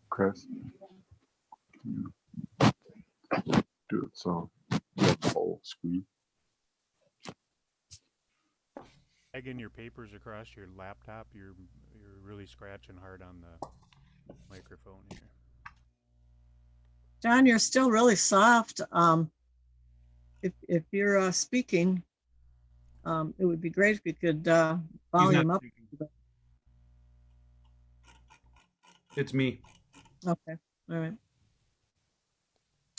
Chris, do it so you have the whole screen. Dragging your papers across your laptop, you're really scratching hard on the microphone here. John, you're still really soft. If you're speaking, it would be great if you could volume up. It's me. Okay, all right.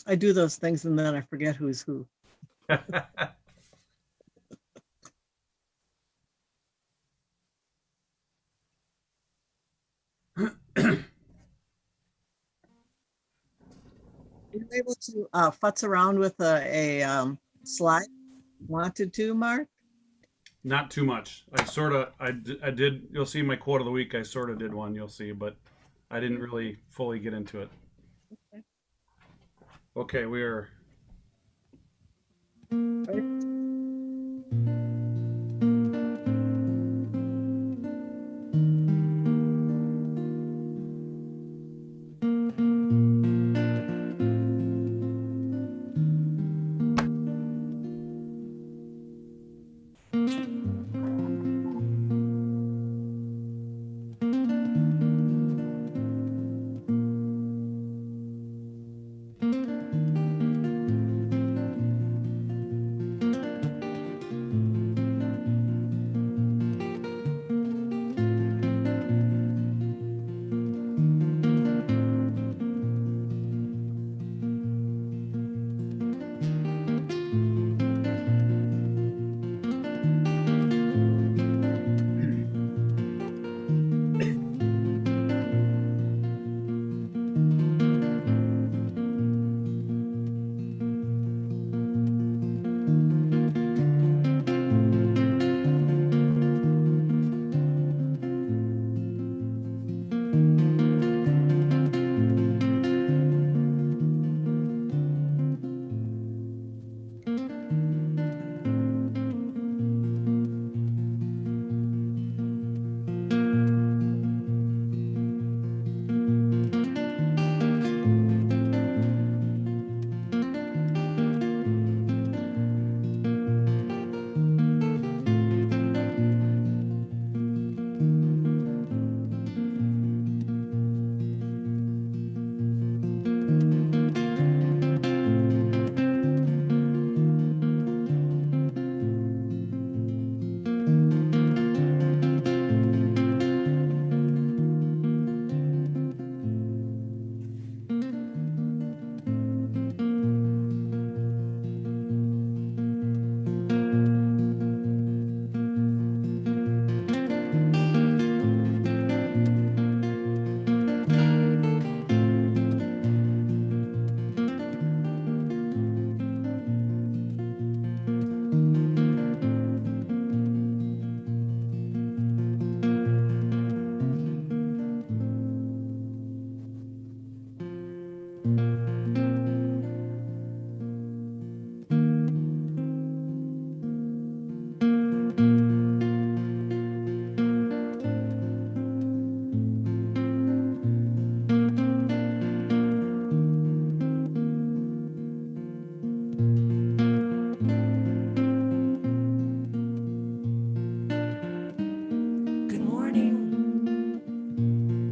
I do those things and then I forget who's who. Were you able to futz around with a slide? Wanted to, Mark? Not too much. I did. You'll see my quote of the week. I sort of did one. You'll see, but I didn't really fully get into it. Okay, we are.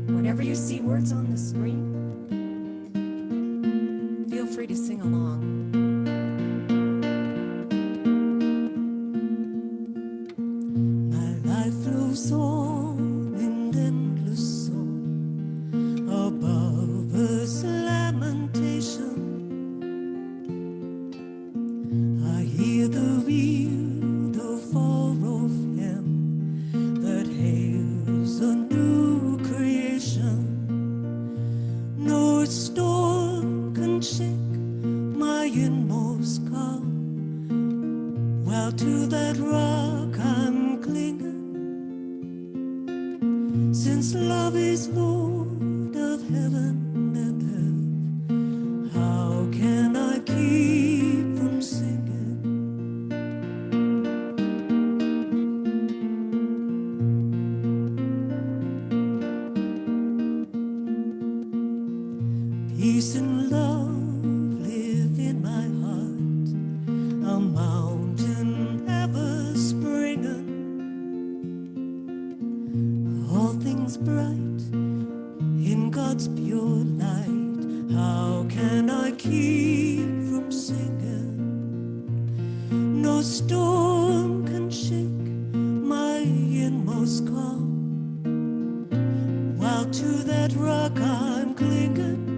Whenever you see words on the screen, feel free to sing along. My life flows on in endless song above Earth's lamentation. I hear the reed of far-off hymn that hails a new creation. Peace and love live in my heart, a mountain ever springing, all things bright in God's pure light. How can I keep from singing? No storm can shake my inmost calm, while to that rock I'm clinging.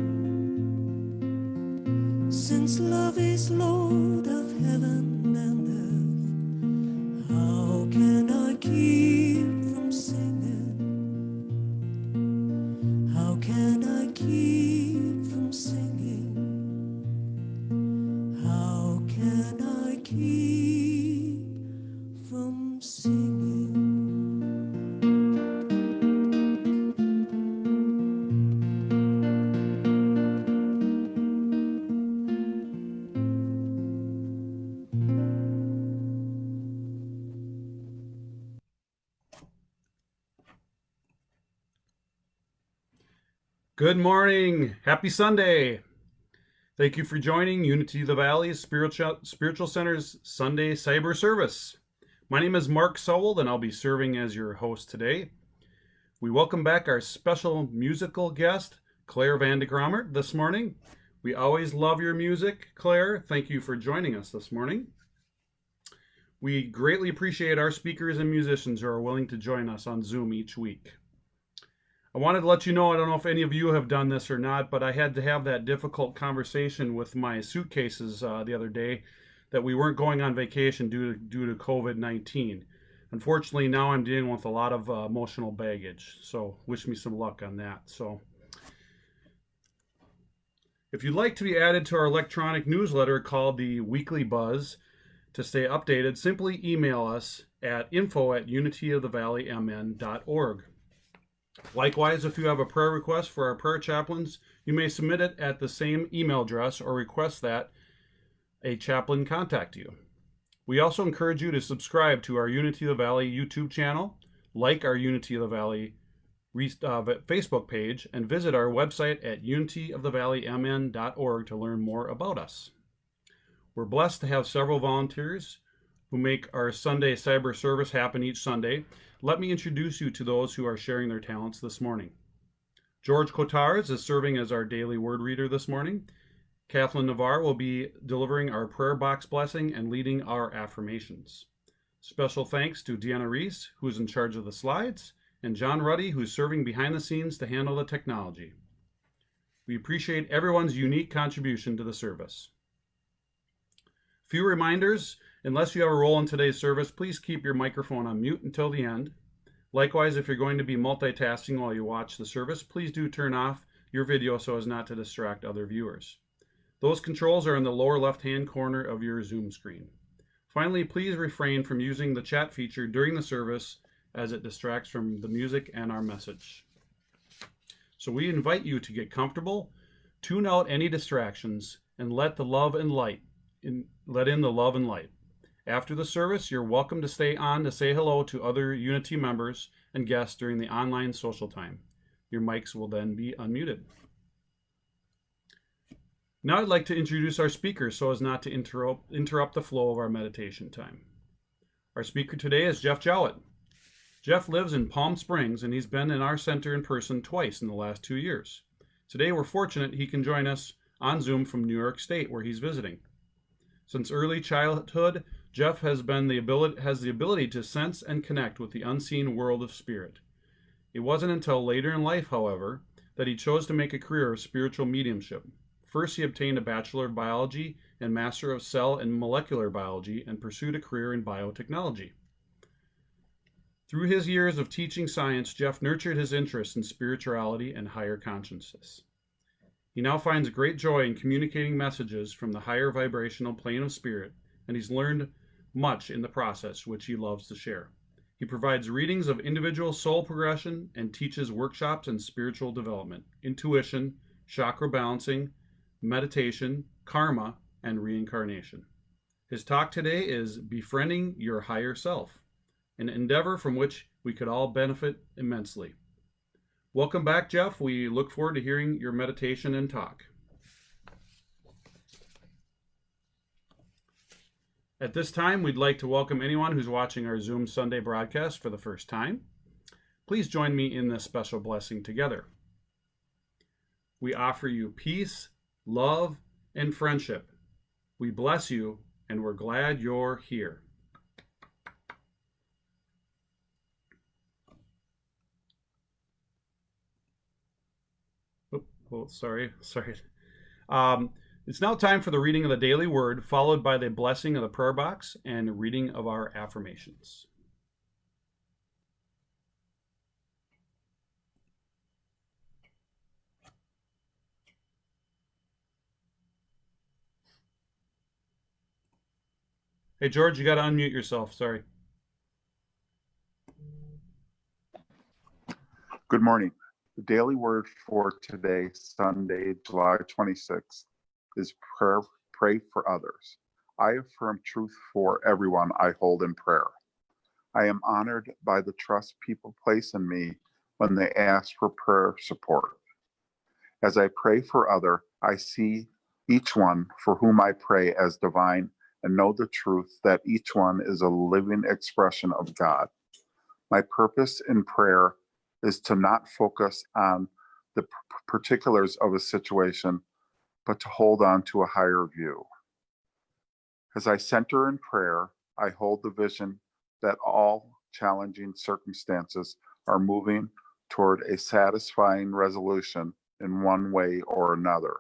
Since love is Lord of heaven and earth, how can I keep from singing? How can I keep from singing? How can I keep from singing? Good morning. Happy Sunday. Thank you for joining Unity of the Valley Spiritual Center's Sunday Cyber Service. My name is Mark Sowell, and I'll be serving as your host today. We welcome back our special musical guest, Claire Van de Grommer, this morning. We always love your music, Claire. Thank you for joining us this morning. We greatly appreciate our speakers and musicians who are willing to join us on Zoom each week. I wanted to let you know, I don't know if any of you have done this or not, but I had to have that difficult conversation with my suitcases the other day that we weren't going on vacation due to COVID-19. Unfortunately, now I'm dealing with a lot of emotional baggage, so wish me some luck on that. So, if you'd like to be added to our electronic newsletter called the Weekly Buzz to stay updated, simply email us at info@unityofthevalley.mn.org. Likewise, if you have a prayer request for our prayer chaplains, you may submit it at the same email address or request that a chaplain contact you. We also encourage you to subscribe to our Unity of the Valley YouTube channel, like our Unity of the Valley Facebook page, and visit our website at unityofthevalley.mn.org to learn more about us. We're blessed to have several volunteers who make our Sunday cyber service happen each Sunday. Let me introduce you to those who are sharing their talents this morning. George Cotars is serving as our daily word reader this morning. Kathleen Navarre will be delivering our prayer box blessing and leading our affirmations. Special thanks to Deanna Reese, who is in charge of the slides, and John Ruddy, who's serving behind the scenes to handle the technology. We appreciate everyone's unique contribution to the service. Few reminders. Unless you have a role in today's service, please keep your microphone on mute until the end. Likewise, if you're going to be multitasking while you watch the service, please do turn off your video so as not to distract other viewers. Those controls are in the lower left-hand corner of your Zoom screen. Finally, please refrain from using the chat feature during the service as it distracts from the music and our message. So we invite you to get comfortable, tune out any distractions, and let in the love and light. After the service, you're welcome to stay on to say hello to other Unity members and guests during the online social time. Your mics will then be unmuted. Now I'd like to introduce our speakers so as not to interrupt the flow of our meditation time. Our speaker today is Geof Jowett. Geof lives in Palm Springs, and he's been in our center in person twice in the last 2 years. Today we're fortunate he can join us on Zoom from New York State, where he's visiting. Since early childhood, Geof has the ability to sense and connect with the unseen world of spirit. It wasn't until later in life, however, that he chose to make a career of spiritual mediumship. First, he obtained a Bachelor of Biology and Master of Cell and Molecular Biology and pursued a career in biotechnology. Through his years of teaching science, Geof nurtured his interest in spirituality and higher consciousness. He now finds great joy in communicating messages from the higher vibrational plane of spirit, and he's learned much in the process, which he loves to share. He provides readings of individual soul progression and teaches workshops in spiritual development, intuition, chakra balancing, meditation, karma, and reincarnation. His talk today is Befriending Your Higher Self, an endeavor from which we could all benefit immensely. Welcome back, Geof. We look forward to hearing your meditation and talk. At this time, we'd like to welcome anyone who's watching our Zoom Sunday broadcast for the first time. Please join me in this special blessing together. We offer you peace, love, and friendship. We bless you, and we're glad you're here. Sorry. It's now time for the reading of the daily word, followed by the blessing of the prayer box and reading of our affirmations. Hey, George, you got to unmute yourself. Sorry. Good morning. The daily word for today, Sunday, July 26th, is pray for others. I affirm truth for everyone I hold in prayer. I am honored by the trust people place in me when they ask for prayer support. As I pray for others, I see each one for whom I pray as divine and know the truth that each one is a living expression of God. My purpose in prayer is to not focus on the particulars of a situation, but to hold on to a higher view. As I center in prayer, I hold the vision that all challenging circumstances are moving toward a satisfying resolution in one way or another.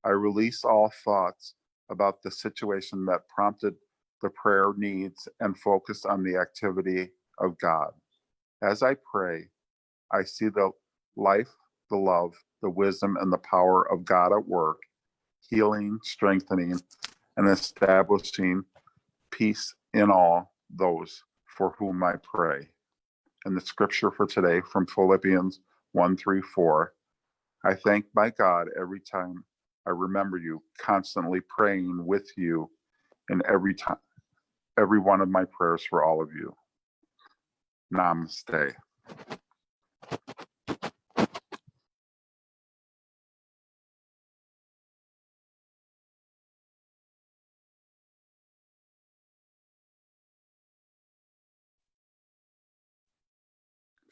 I release all thoughts about the situation that prompted the prayer needs and focus on the activity of God. As I pray, I see the life, the love, the wisdom, and the power of God at work, healing, strengthening, and establishing peace in all those for whom I pray. And the scripture for today from Philippians 1-4, I thank my God every time I remember you, constantly praying with you in every one of my prayers for all of you. Namaste.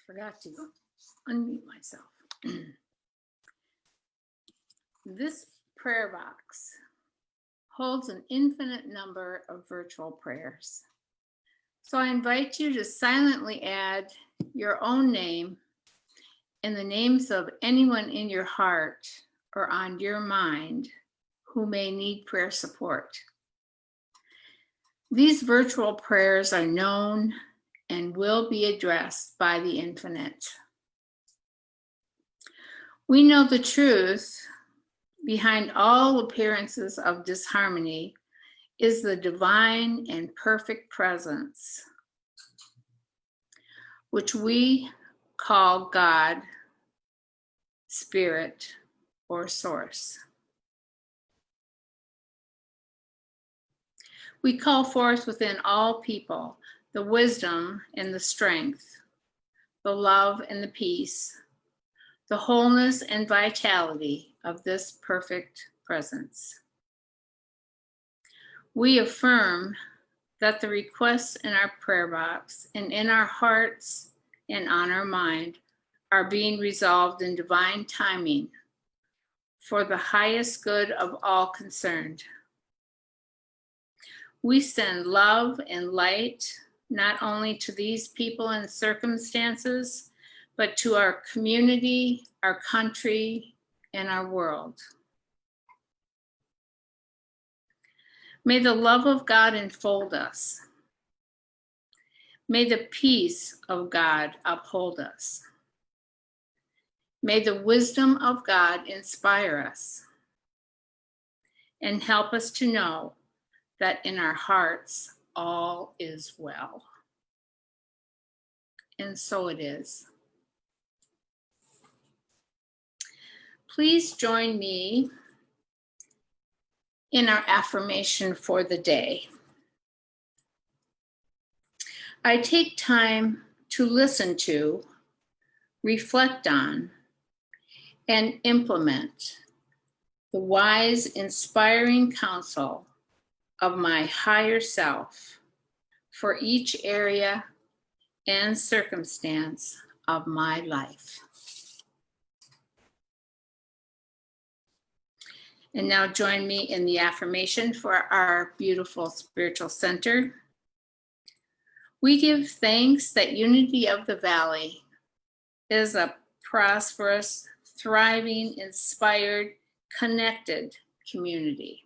Forgot to unmute myself. This prayer box holds an infinite number of virtual prayers. So I invite you to silently add your own name and the names of anyone in your heart or on your mind who may need prayer support. These virtual prayers are known and will be addressed by the infinite. We know the truth behind all appearances of disharmony is the divine and perfect presence, which we call God, Spirit, or Source. We call forth within all people the wisdom and the strength, the love and the peace, the wholeness and vitality of this perfect presence. We affirm that the requests in our prayer box and in our hearts and on our mind are being resolved in divine timing for the highest good of all concerned. We send love and light not only to these people and circumstances, but to our community, our country, and our world. May the love of God enfold us. May the peace of God uphold us. May the wisdom of God inspire us and help us to know that in our hearts all is well. And so it is. Please join me in our affirmation for the day. I take time to listen to, reflect on, and implement the wise, inspiring counsel of my higher self for each area and circumstance of my life. And now join me in the affirmation for our beautiful spiritual center. We give thanks that Unity of the Valley is a prosperous, thriving, inspired, connected community.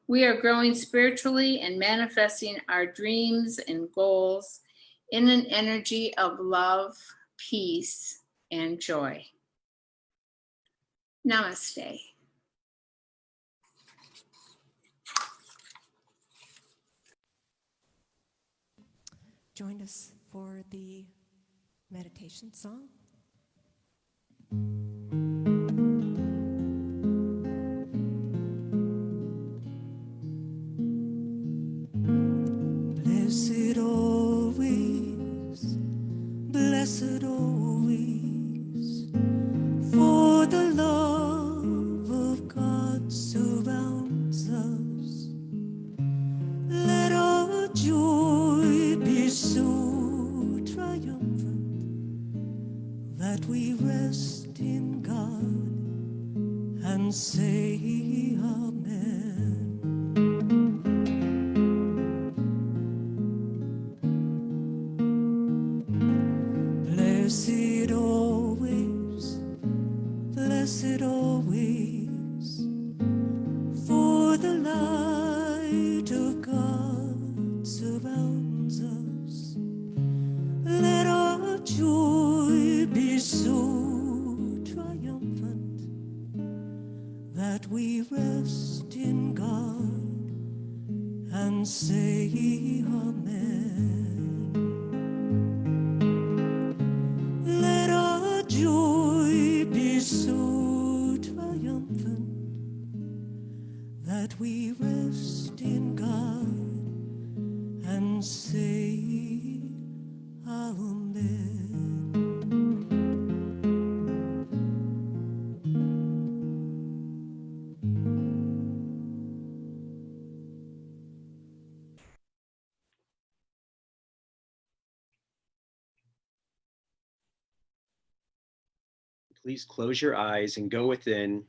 We are growing spiritually and manifesting our dreams and goals in an energy of love, peace, and joy. Namaste. Join us for the meditation song. Blessed always, blessed always, for the love of God surrounds us. Let our joy be so triumphant that we rest in God and say Amen. Blessed always, blessed always, for the light of God surrounds us. Let our joy be so triumphant that we rest in God and say Amen. Let our joy be so triumphant that we rest in God and say Amen. Please close your eyes and go within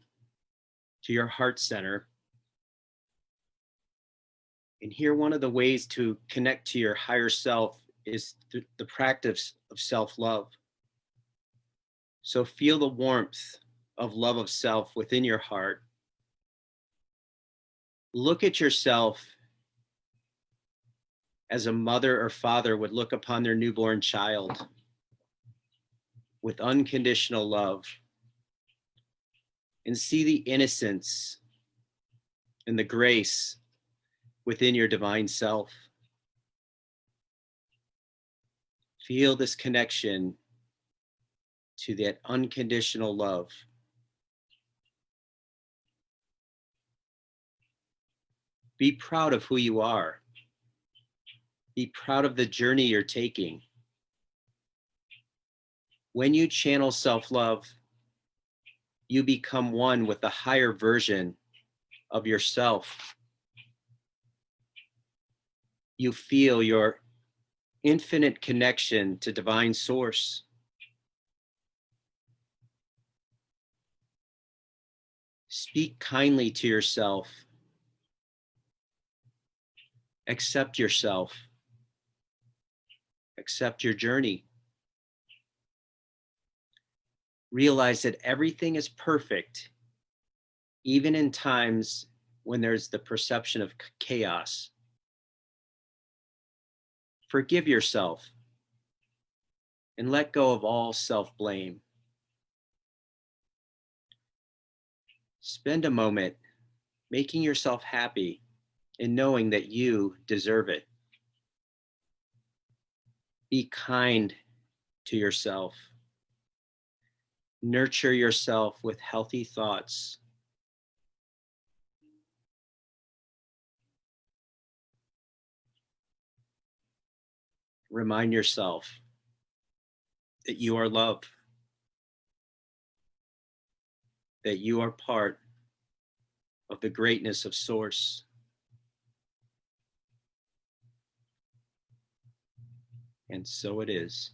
to your heart center. And here, one of the ways to connect to your higher self is the practice of self-love. So feel the warmth of love of self within your heart. Look at yourself as a mother or father would look upon their newborn child with unconditional love, and see the innocence and the grace within your divine self. Feel this connection to that unconditional love. Be proud of who you are. Be proud of the journey you're taking. When you channel self-love, you become one with the higher version of yourself. You feel your infinite connection to divine source. Speak kindly to yourself. Accept yourself. Accept your journey. Realize that everything is perfect, even in times when there's the perception of chaos. Forgive yourself and let go of all self-blame. Spend a moment making yourself happy and knowing that you deserve it. Be kind to yourself. Nurture yourself with healthy thoughts. Remind yourself that you are loved, that you are part of the greatness of Source. and so it is.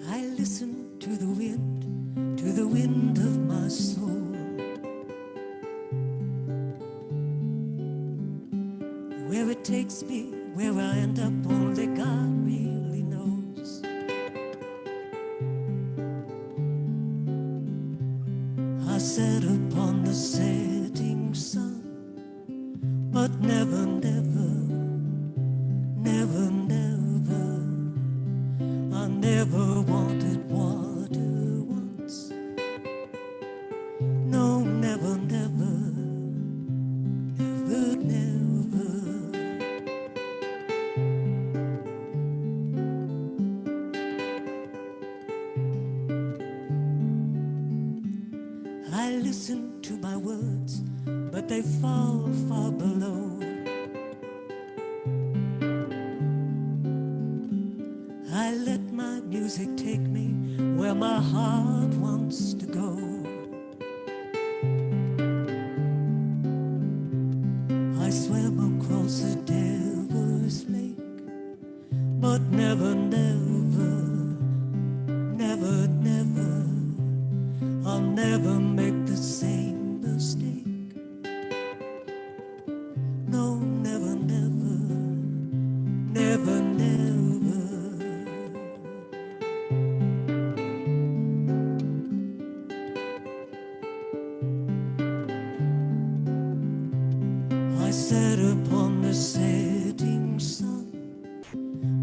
I listen to the wind of my soul. Where it takes me, where I end up, only God really knows. I sat upon the setting sun, but never, never, never, never, I never wanted water once. No, never, never, never, never. I listen to my words, but they fall far below. I let my music take me where my heart wants to go. I swam across a devil's lake, but never, never, never, never, I'll never make the same mistake. No, never, never, never, never. I sat upon the setting sun,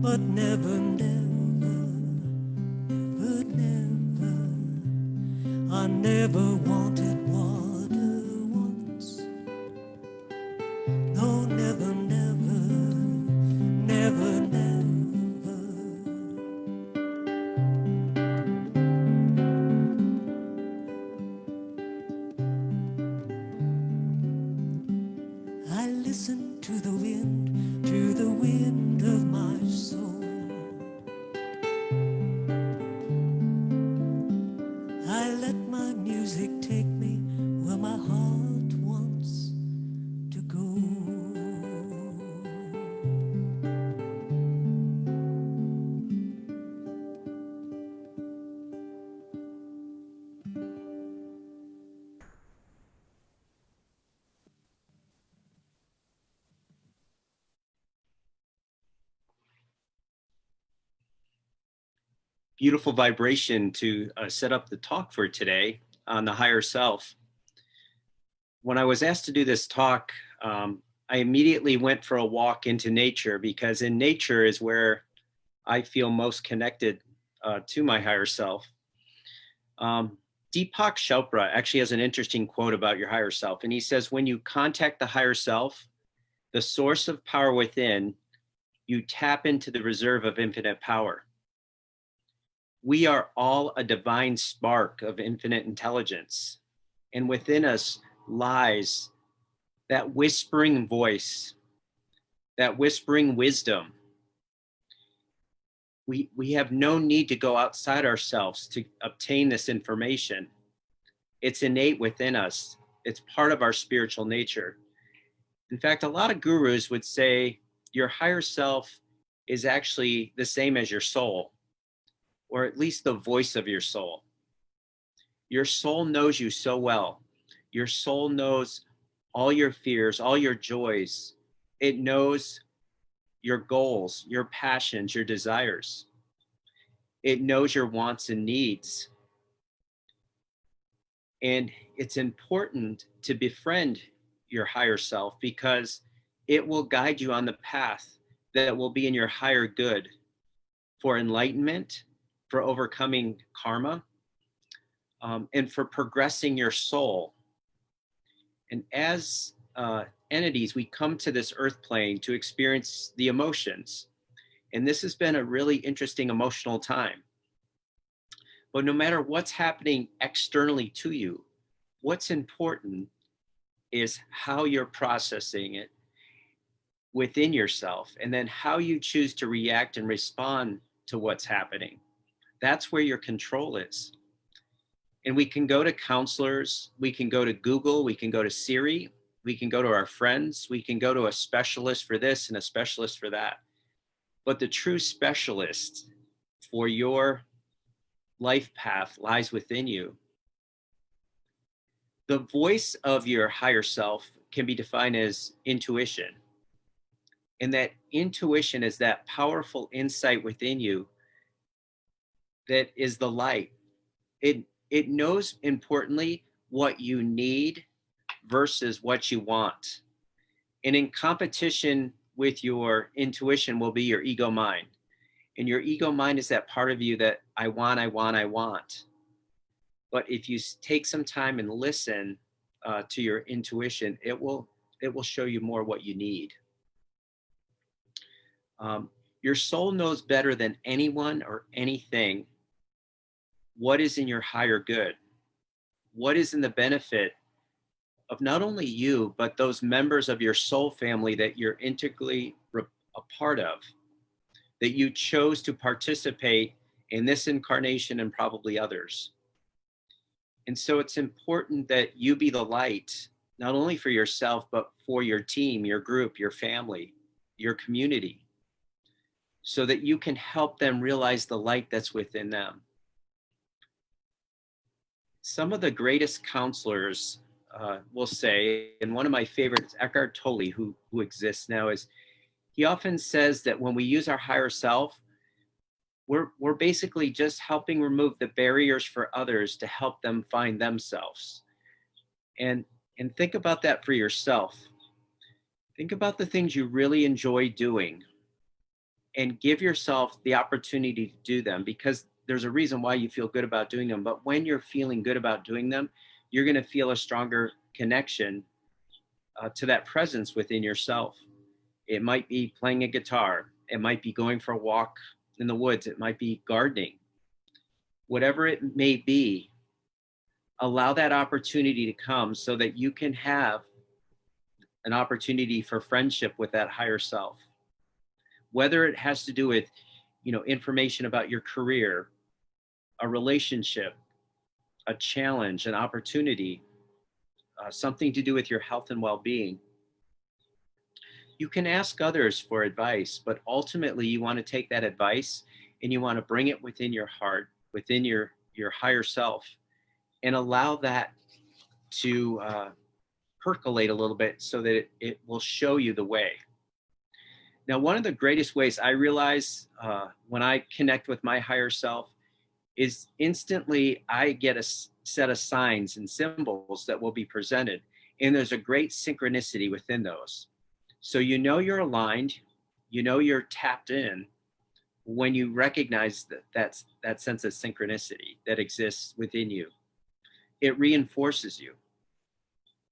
but never, never, never, never, I never wanted water once. No, never, never, never, never. I listen to the wind of my soul. I let my music take me where my heart wants to go. Beautiful vibration to set up the talk for today on the higher self. When I was asked to do this talk, I immediately went for a walk into nature, because in nature is where I feel most connected to my higher self. Deepak Chopra actually has an interesting quote about your higher self. And he says, when you contact the higher self, the source of power within, you tap into the reserve of infinite power. We are all a divine spark of infinite intelligence. And within us lies that whispering voice, that whispering wisdom. We have no need to go outside ourselves to obtain this information. It's innate within us. It's part of our spiritual nature. In fact, a lot of gurus would say your higher self is actually the same as your soul, or at least the voice of your soul. Your soul knows you so well. Your soul knows all your fears, all your joys. It knows your goals, your passions, your desires. It knows your wants and needs. And it's important to befriend your higher self, because it will guide you on the path that will be in your higher good, for enlightenment, for overcoming karma, and for progressing your soul. And as entities, we come to this earth plane to experience the emotions. And this has been a really interesting emotional time. But no matter what's happening externally to you, what's important is how you're processing it within yourself, and then how you choose to react and respond to what's happening. That's where your control is. And we can go to counselors, we can go to Google, we can go to Siri, we can go to our friends, we can go to a specialist for this and a specialist for that. But the true specialist for your life path lies within you. The voice of your higher self can be defined as intuition. And that intuition is that powerful insight within you that is the light. It knows, importantly, what you need versus what you want. And in competition with your intuition will be your ego mind. And your ego mind is that part of you that I want, I want, I want. But if you take some time and listen to your intuition, it will show you more what you need. Your soul knows better than anyone or anything what is in your higher good, what is in the benefit of not only you, but those members of your soul family that you're integrally a part of, that you chose to participate in this incarnation and probably others. And so it's important that you be the light, not only for yourself, but for your team, your group, your family, your community, so that you can help them realize the light that's within them. Some of the greatest counselors will say, and one of my favorites, Eckhart Tolle, who exists now, is he often says that when we use our higher self, we're basically just helping remove the barriers for others to help them find themselves. And think about that for yourself. Think about the things you really enjoy doing and give yourself the opportunity to do them, because there's a reason why you feel good about doing them. But when you're feeling good about doing them, you're going to feel a stronger connection to that presence within yourself. It might be playing a guitar. It might be going for a walk in the woods. It might be gardening. Whatever it may be, allow that opportunity to come so that you can have an opportunity for friendship with that higher self. Whether it has to do with, information about your career, a relationship, a challenge, an opportunity, something to do with your health and well-being. You can ask others for advice, but ultimately you want to take that advice and you want to bring it within your heart, within your higher self, and allow that to percolate a little bit so that it will show you the way. Now, one of the greatest ways I realize when I connect with my higher self is instantly I get a set of signs and symbols that will be presented. And there's a great synchronicity within those. So you're aligned, you're tapped in when you recognize that sense of synchronicity that exists within you. It reinforces you.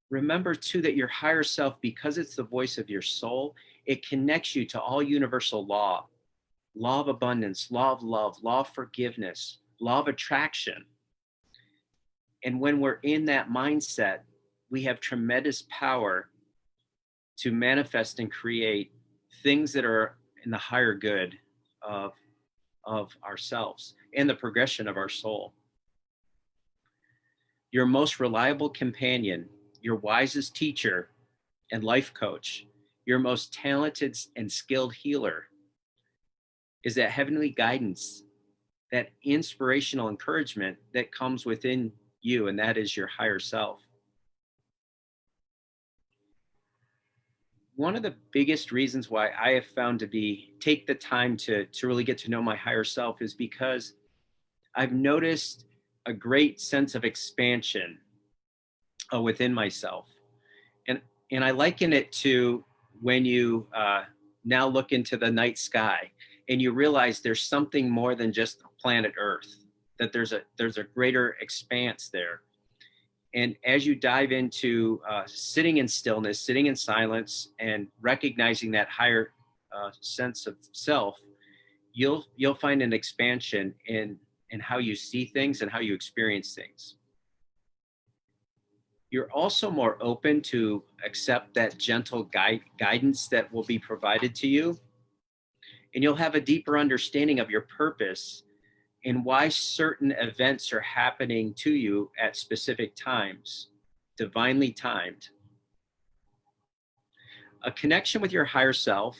Remember too that your higher self, because it's the voice of your soul, it connects you to all universal law of abundance, law of love, law of forgiveness, law of attraction. And when we're in that mindset, we have tremendous power to manifest and create things that are in the higher good of ourselves and the progression of our soul. Your most reliable companion, your wisest teacher and life coach, your most talented and skilled healer is that heavenly guidance, that inspirational encouragement that comes within you, and that is your higher self. One of the biggest reasons why I have found to take the time to really get to know my higher self is because I've noticed a great sense of expansion within myself. And I liken it to when you now look into the night sky and you realize there's something more than just planet Earth, that there's a greater expanse there. And as you dive into sitting in stillness, sitting in silence, and recognizing that higher sense of self, you'll find an expansion in how you see things and how you experience things. You're also more open to accept that gentle guidance that will be provided to you. And you'll have a deeper understanding of your purpose and why certain events are happening to you at specific times, divinely timed. A connection with your higher self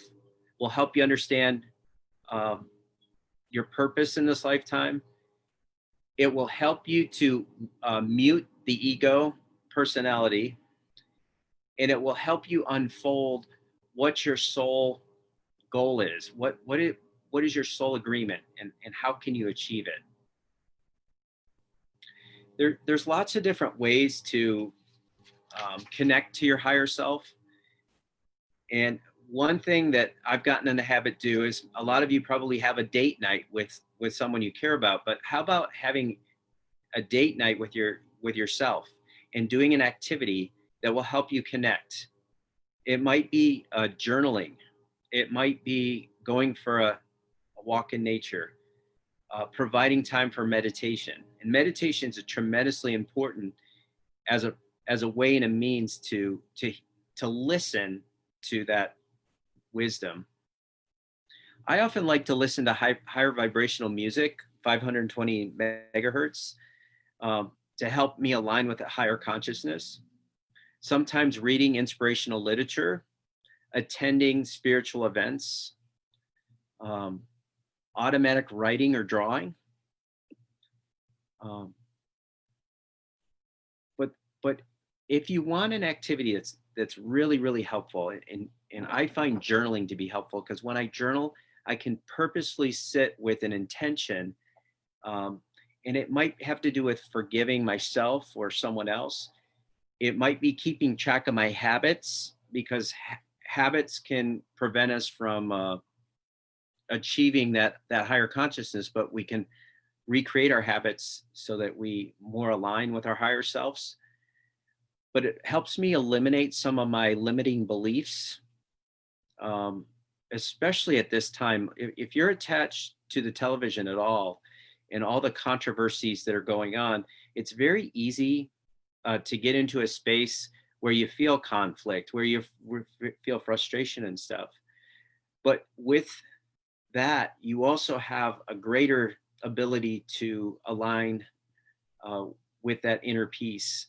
will help you understand your purpose in this lifetime. It will help you to mute the ego personality, and it will help you unfold what your soul goal is. What is your soul agreement, and how can you achieve it? There's lots of different ways to connect to your higher self. And one thing that I've gotten in the habit to do is, a lot of you probably have a date night with someone you care about, but how about having a date night with yourself and doing an activity that will help you connect? It might be journaling. It might be going for a walk in nature, providing time for meditation. And meditation is tremendously important as a way and a means to listen to that wisdom. I often like to listen to higher vibrational music, 520 megahertz, to help me align with a higher consciousness. Sometimes reading inspirational literature, attending spiritual events, automatic writing or drawing. But if you want an activity that's really, really helpful, and I find journaling to be helpful, because when I journal, I can purposely sit with an intention, and it might have to do with forgiving myself or someone else. It might be keeping track of my habits, because habits can prevent us from achieving that higher consciousness, but we can recreate our habits so that we more align with our higher selves. But it helps me eliminate some of my limiting beliefs, especially at this time. If you're attached to the television at all and all the controversies that are going on, it's very easy to get into a space where you feel conflict, where you feel frustration and stuff. But with that, you also have a greater ability to align with that inner peace,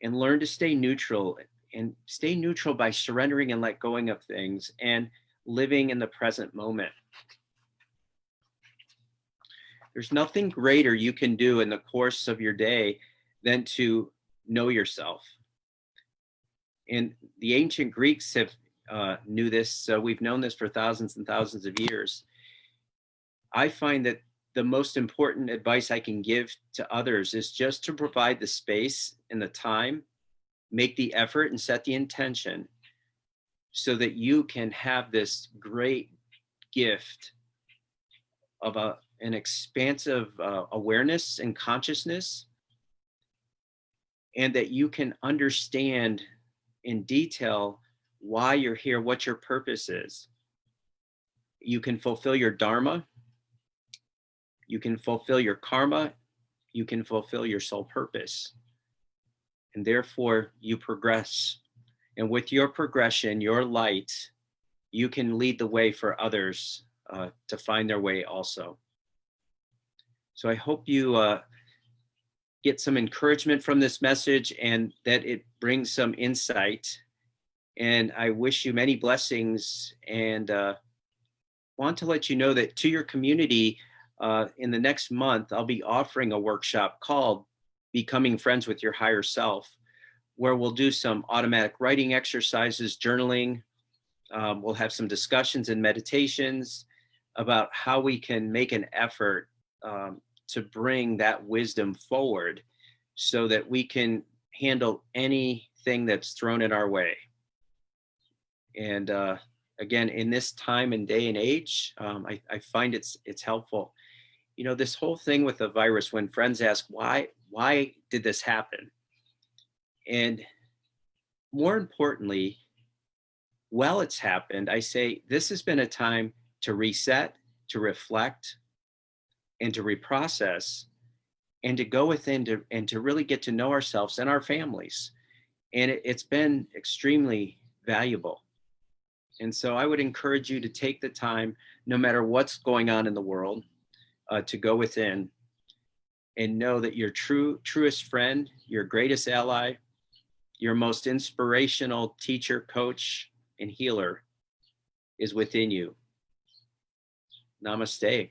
and learn to stay neutral, and stay neutral by surrendering and let going of things and living in the present moment. There's nothing greater you can do in the course of your day than to know yourself. And the ancient Greeks have knew this, so we've known this for thousands and thousands of years. I find that the most important advice I can give to others is just to provide the space and the time, make the effort and set the intention, so that you can have this great gift of an expansive awareness and consciousness, and that you can understand in detail why you're here, what your purpose is. You can fulfill your dharma, you can fulfill your karma, you can fulfill your soul purpose, and therefore you progress. And with your progression, your light, you can lead the way for others to find their way also. So I hope you get some encouragement from this message, and that it brings some insight. And I wish you many blessings, and want to let you know that to your community, in the next month, I'll be offering a workshop called Becoming Friends with Your Higher Self, where we'll do some automatic writing exercises, journaling. We'll have some discussions and meditations about how we can make an effort to bring that wisdom forward, so that we can handle anything that's thrown in our way. And again, in this time and day and age, I find it's helpful. You know, this whole thing with the virus, when friends ask, why did this happen? And more importantly, while it's happened, I say, this has been a time to reset, to reflect and to reprocess and to go within and to really get to know ourselves and our families. And it's been extremely valuable. And so I would encourage you to take the time, no matter what's going on in the world, to go within and know that your truest friend, your greatest ally, your most inspirational teacher, coach, and healer is within you. Namaste.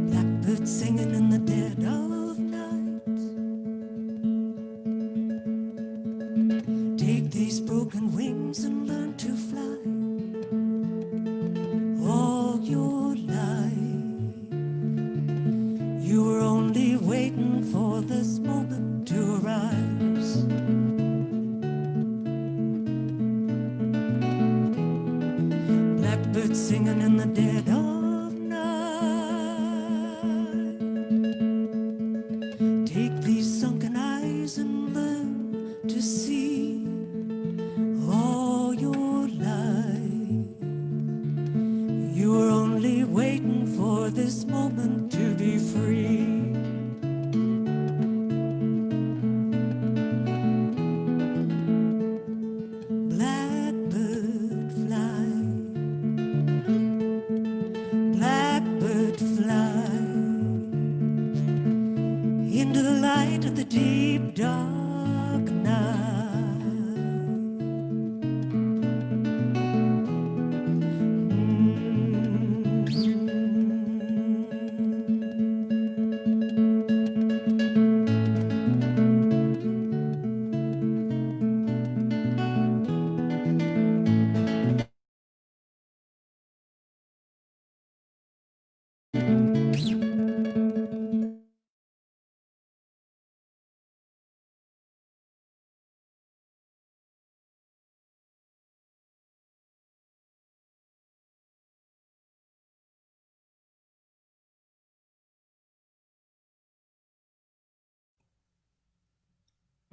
Blackbird singing in the dead of night. Take these broken wings and learn to fly. All your life, you were only waiting for this moment to arise. Blackbird singing in the dead of night. Take these sunken eyes and learn to see. All your life, you were only waiting for this moment to be free. Blackbird fly. Blackbird fly into the light of the deep dark night.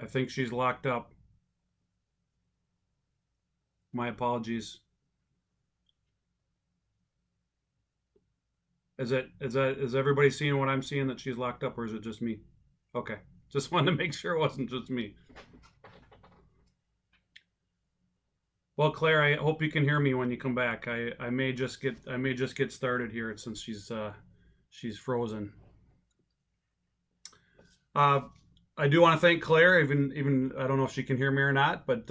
I think she's locked up. My apologies. Is everybody seeing what I'm seeing, that she's locked up, or is it just me? Okay. Just wanted to make sure it wasn't just me. Well, Claire, I hope you can hear me when you come back. I may just get started here since she's frozen. I do want to thank Claire, even I don't know if she can hear me or not, but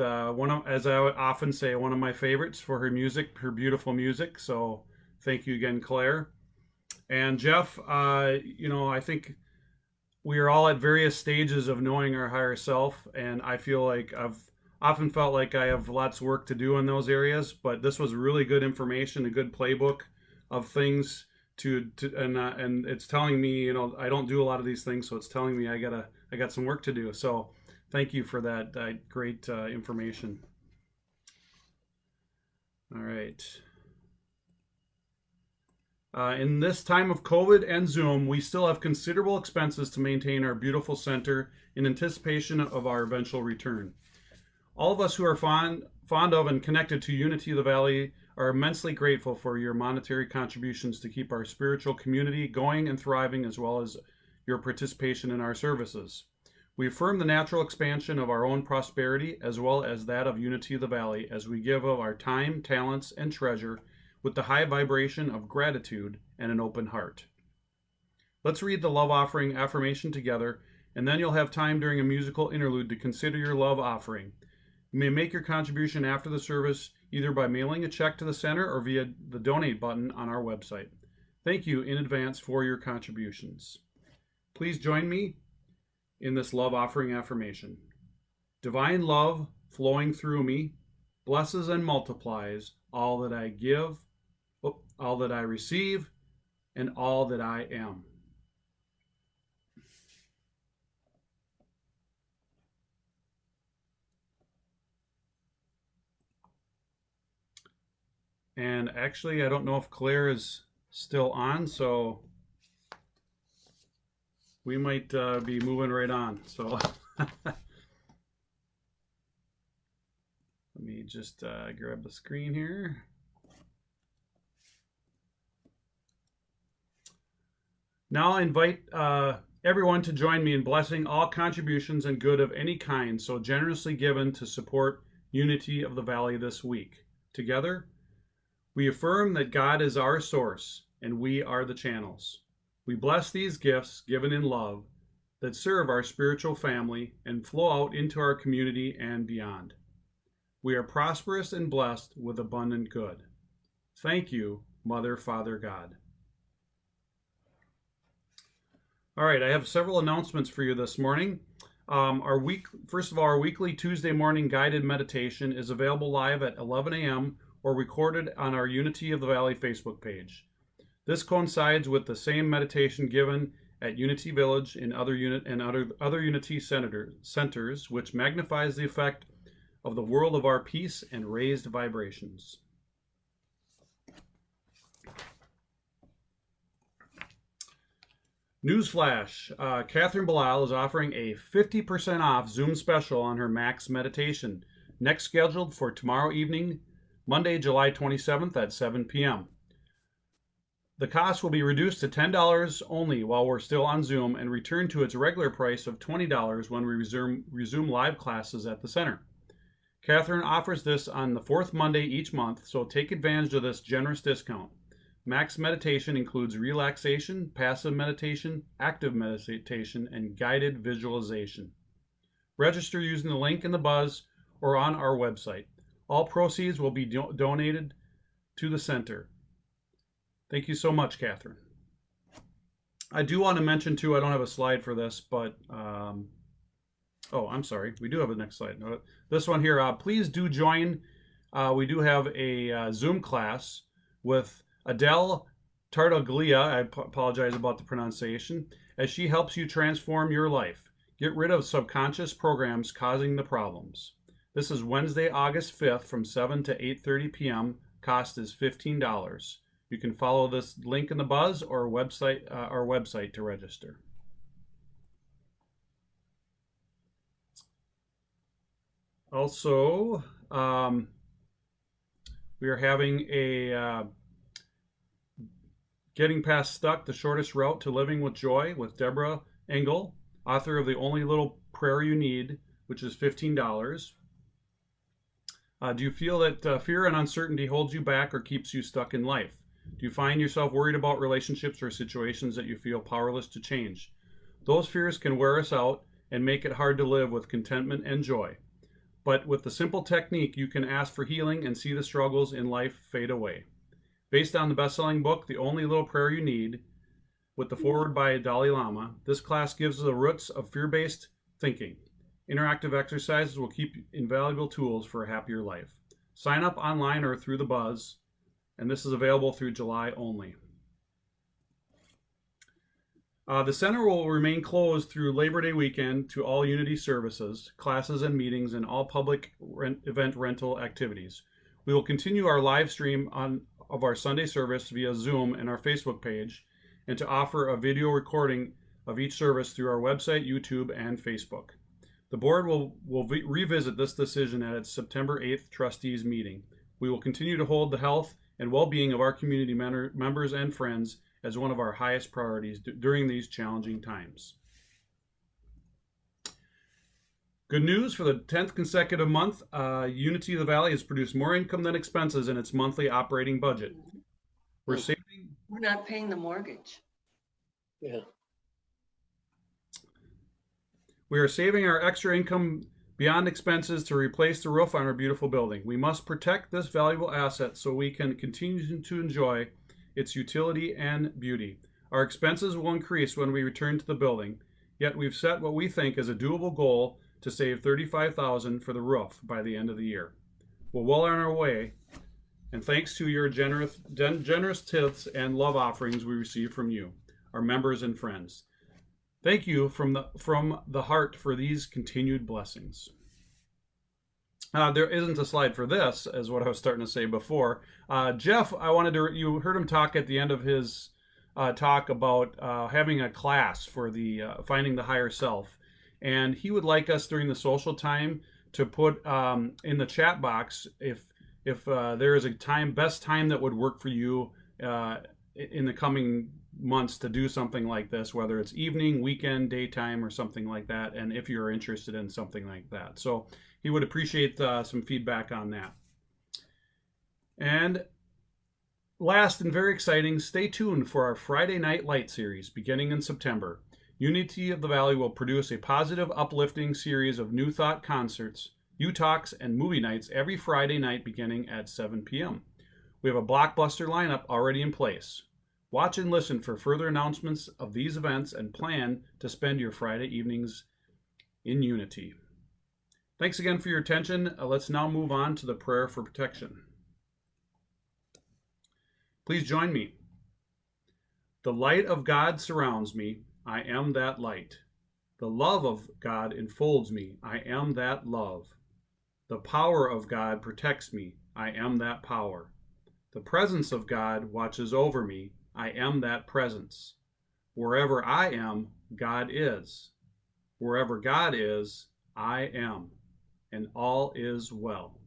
as I often say, one of my favorites for her music, her beautiful music. So thank you again, Claire. And Geof, I think we are all at various stages of knowing our higher self, and I feel like I've often felt like I have lots of work to do in those areas, but this was really good information, a good playbook of things and it's telling me, I don't do a lot of these things, so it's telling me I got some work to do. So thank you for that great information. All right. In this time of COVID and Zoom, we still have considerable expenses to maintain our beautiful center in anticipation of our eventual return. All of us who are fond of and connected to Unity of the Valley are immensely grateful for your monetary contributions to keep our spiritual community going and thriving, as well as your participation in our services. We affirm the natural expansion of our own prosperity as well as that of Unity of the Valley as we give of our time, talents, and treasure with the high vibration of gratitude and an open heart. Let's read the love offering affirmation together, and then you'll have time during a musical interlude to consider your love offering. You may make your contribution after the service either by mailing a check to the center or via the donate button on our website. Thank you in advance for your contributions. Please join me in this love offering affirmation. Divine love flowing through me blesses and multiplies all that I give, all that I receive, and all that I am. And actually, I don't know if Claire is still on, so we might be moving right on. So let me just grab the screen here. Now I invite everyone to join me in blessing all contributions and good of any kind so generously given to support Unity of the Valley this week. Together, we affirm that God is our source and we are the channels. We bless these gifts given in love that serve our spiritual family and flow out into our community and beyond. We are prosperous and blessed with abundant good. Thank you, Mother, Father, God. All right, I have several announcements for you this morning. First of all, our weekly Tuesday morning guided meditation is available live at 11 a.m. or recorded on our Unity of the Valley Facebook page. This coincides with the same meditation given at Unity Village and other Unity centers, which magnifies the effect of the world of our peace and raised vibrations. Newsflash, Catherine Bilal is offering a 50% off Zoom special on her Max meditation, next scheduled for tomorrow evening, Monday, July 27th at 7 p.m. The cost will be reduced to $10 only while we're still on Zoom and return to its regular price of $20 when we resume live classes at the center. Catherine offers this on the fourth Monday each month, so take advantage of this generous discount. Max meditation includes relaxation, passive meditation, active meditation, and guided visualization. Register using the link in the buzz or on our website. All proceeds will be donated to the center. Thank you so much, Catherine. I do want to mention, too, I don't have a slide for this, but, I'm sorry. We do have a next slide. This one here, please do join. We do have a Zoom class with Adele Tartaglia, I apologize about the pronunciation, as she helps you transform your life. Get rid of subconscious programs causing the problems. This is Wednesday, August 5th from 7 to 8:30 p.m. Cost is $15. You can follow this link in the buzz or our website to register. Also, we are having a Getting Past Stuck, the Shortest Route to Living with Joy with Deborah Engel, author of The Only Little Prayer You Need, which is $15. Do you feel that fear and uncertainty holds you back or keeps you stuck in life? Do you find yourself worried about relationships or situations that you feel powerless to change? Those fears can wear us out and make it hard to live with contentment and joy. But with the simple technique, you can ask for healing and see the struggles in life fade away. Based on the best-selling book, The Only Little Prayer You Need, with the foreword by Dalai Lama, this class gives the roots of fear-based thinking. Interactive exercises will keep invaluable tools for a happier life. Sign up online or through the buzz, and this is available through July only. The center will remain closed through Labor Day weekend to all Unity services, classes and meetings, and all public event rental activities. We will continue our live stream of our Sunday service via Zoom and our Facebook page, and to offer a video recording of each service through our website, YouTube, and Facebook. The board will revisit this decision at its September 8th trustees meeting. We will continue to hold the health and well-being of our community members and friends as one of our highest priorities during these challenging times. Good news, for the 10th consecutive month, Unity of the Valley has produced more income than expenses in its monthly operating budget. We're not paying the mortgage. Yeah. We are saving our extra income beyond expenses to replace the roof on our beautiful building. We must protect this valuable asset so we can continue to enjoy its utility and beauty. Our expenses will increase when we return to the building, yet we've set what we think is a doable goal to save $35,000 for the roof by the end of the year. We're well on our way, and thanks to your generous tithes and love offerings we receive from you, our members and friends. Thank you from the heart for these continued blessings. There isn't a slide for this, as what I was starting to say before. Jeff, you heard him talk at the end of his talk about having a class for the finding the higher self. And he would like us during the social time to put in the chat box if there is a best time that would work for you in the coming months to do something like this, whether it's evening, weekend, daytime, or something like that, and if you're interested in something like that. So he would appreciate some feedback on that. And last and very exciting, stay tuned for our Friday Night Light series beginning in September. Unity of the Valley will produce a positive, uplifting series of New Thought concerts, U-Talks, and movie nights every Friday night beginning at 7 p.m. We have a blockbuster lineup already in place. Watch and listen for further announcements of these events and plan to spend your Friday evenings in unity. Thanks again for your attention. Let's now move on to the prayer for protection. Please join me. The light of God surrounds me. I am that light. The love of God enfolds me. I am that love. The power of God protects me. I am that power. The presence of God watches over me. I am that presence. Wherever I am, God is. Wherever God is, I am. And all is well.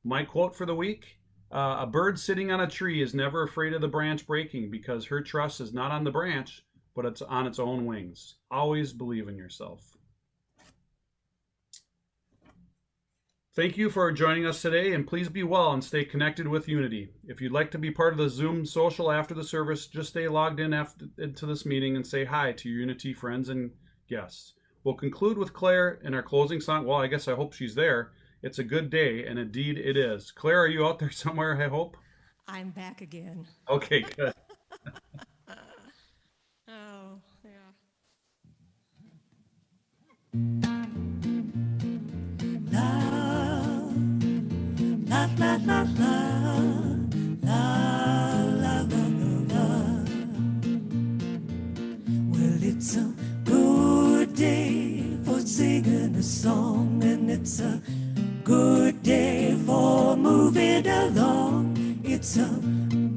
My quote for the week, a bird sitting on a tree is never afraid of the branch breaking because her trust is not on the branch, but it's on its own wings. Always believe in yourself. Thank you for joining us today, and please be well and stay connected with Unity. If you'd like to be part of the Zoom social after the service, just stay logged into this meeting and say hi to your Unity friends and guests. We'll conclude with Claire in our closing song. Well, I guess I hope she's there. It's a good day, and indeed it is. Claire, are you out there somewhere, I hope? I'm back again. Okay, good. Oh, yeah. La, la, la, la, la, la, la, la, la. Well, it's a good day for singing a song, and it's a good day for moving along. It's a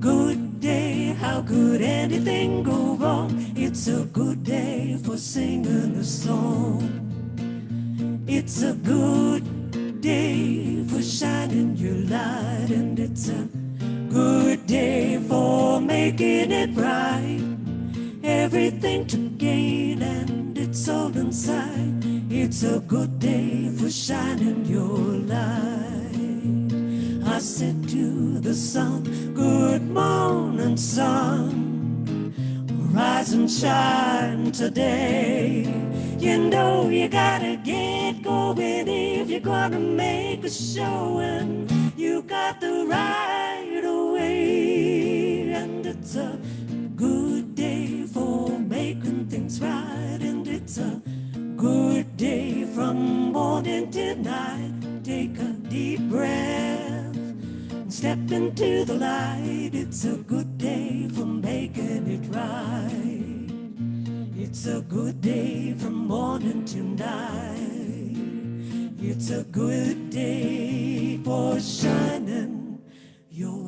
good day, how could anything go wrong? It's a good day for singing a song. It's a good day for shining your light, and it's a good day for making it right. Everything to gain, and it's all inside. It's a good day for shining your light. I said to the sun, good morning, sun. Rise and shine today. You know you gotta get going if you're gonna make a showing. You got the right away, and it's a good day for making things right, and it's a good day from morning till night. Take a deep breath and step into the light. It's a good day for making it right. It's a good day from morning till night. It's a good day for shining your